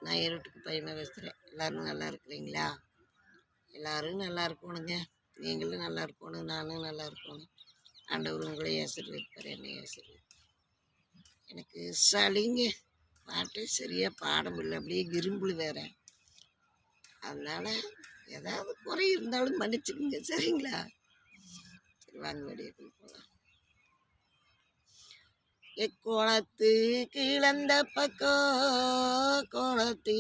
நான் ஈரோட்டுக்கு பையமா பேசுகிறேன். எல்லோரும் நல்லா இருக்கிறீங்களா? எல்லோரும் நல்லா இருக்கணுங்க. நீங்களும் நல்லா இருக்கணும், நானும் நல்லா இருக்கணும். ஆண்டவர் உங்களை ஆசீர்வதிப்பார், என்னை ஆசீர்வதிப்பார். எனக்கு சளிங்க, பாட்டு சரியாக பாட முடியல, அப்படியே இரும்புல வேற. அதனால் ஏதாவது குறை இருந்தாலும் மன்னிச்சுக்குங்க, சரிங்களா? சரி, வாங்க வெளியே போகலாம். குளத்து கிளந்த பக்கம், குளத்து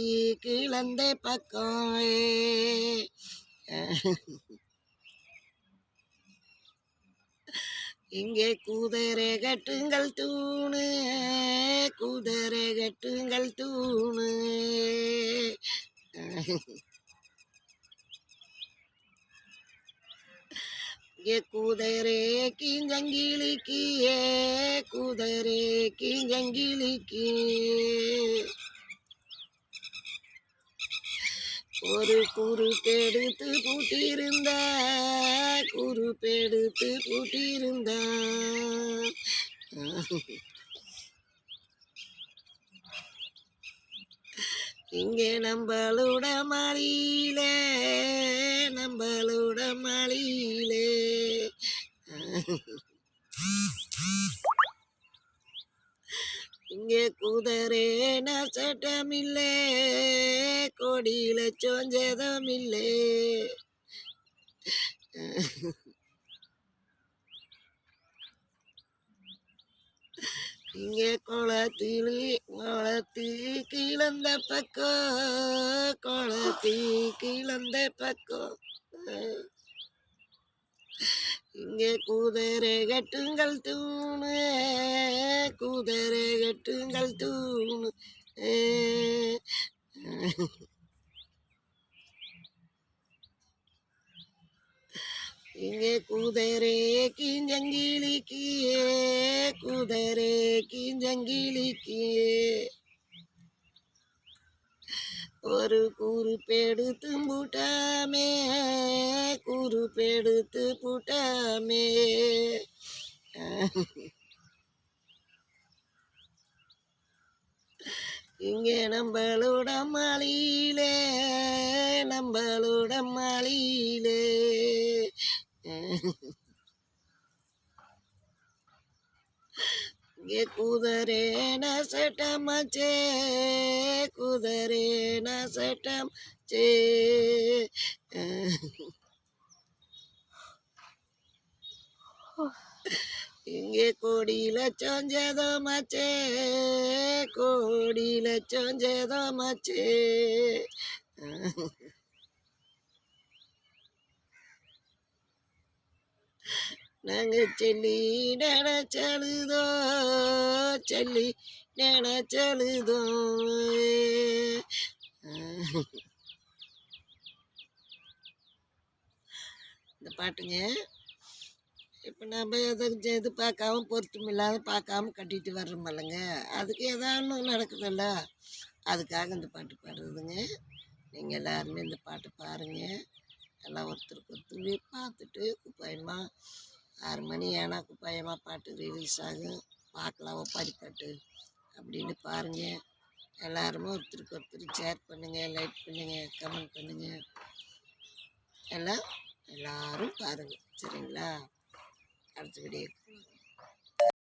கிளந்த பக்கம், இங்கே குதிரை கட்டுங்கள் தூணு, குதிரை கட்டுங்கள் தூணு. இங்கே குதிரை கிஞ்சங்கிலிக்கு, குதிரை கிஞ்சங்கிலிக்கு ஒரு குறுப்பெடுத்து பூட்டியிருந்த, குறுப்பெடுத்து பூட்டியிருந்த. இங்கே நம்மளோட மலையிலே, நம்மளோட மலையிலே இங்கே குதிரை நசட்டமில்லே, கொடியில சொஞ்சதமில்லே. இங்கே குளத்து கிளந்த பக்கம், குளத்து கிளந்த பக்கம். இங்கே குதிரை கட்டுங்கள் தூணு, குதிரை கட்டுங்கள் தூணு. இங்கே குதிரை கிஞ்சங்கிலிக்கு, குதிரை கிஞ்சங்கிலிக்கு ஒரு குறுப்பெடுத்து பூட்டாமே, குறுப்பெடுத்து பூட்டாமே. இங்கே நம்மளோட மலையிலே, நம்மளோட மலையிலே இங்கே குதிரை நசட்டமாச்சே, குதிரை நசட்டமாச்சே. இங்கே கோடியில சொஞ்சதமாச்சே, கோடியில சொஞ்சதமாச்சே. நாங்கள் சொல்லி நினைச்சழுதோ, சொல்லி நினைச்சழுதோ. இந்த பாட்டுங்க இப்போ நம்ம எது பார்க்காம பொருத்தம் இல்லாத பார்க்காம கட்டிட்டு வர்றோம் இல்லைங்க, அதுக்கு ஏதாவது நடக்குதுல்ல, அதுக்காக இந்த பாட்டு பாடுறதுங்க. நீங்கள் எல்லாருமே இந்த பாட்டு பாருங்கள். எல்லாம் ஒருத்தருக்கு ஒருத்தர் பார்த்துட்டு குப்பாயமாக 6 மணி ஏன்னா குப்பாயமாக பாட்டு ரிலீஸ் ஆகும், பார்க்கலாம் ஒப்பாரி பாட்டு அப்படின்னு பாருங்கள். எல்லாருமே ஒருத்தருக்கு ஒருத்தர் ஷேர் பண்ணுங்கள், லைக் பண்ணுங்கள், கமெண்ட் பண்ணுங்கள். எல்லோரும் பாருங்கள், சரிங்களா? அடுத்த வீடியோ